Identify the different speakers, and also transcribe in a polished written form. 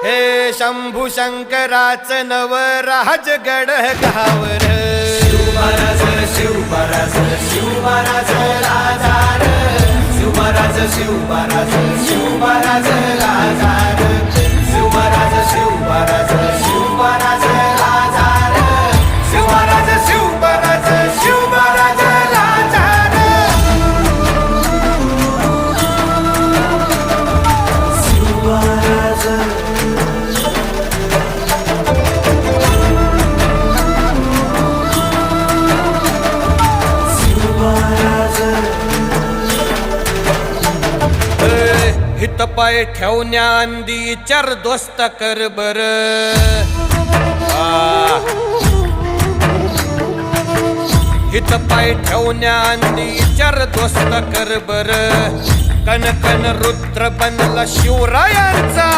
Speaker 1: हे शंभू शंकराच नवराज गड गावर
Speaker 2: शिवमहाराज शिवमहाराज शिवमहाराज राजार शिवमहाराज शिवमहाराज शिवमहाराज राजार शिवमहाराज शिवमहाराज शिवमहाराज राजार शिवमहाराज शिवमहाराज शिवमहाराज राजार शिवमहाराज
Speaker 1: हित पाय ठेवण्या अंदी चर दोस्त कर बर हित पाय ठेवण्या अंदी चर दोस्त कर बर कन कन रुद्र बनला शिवरायांचा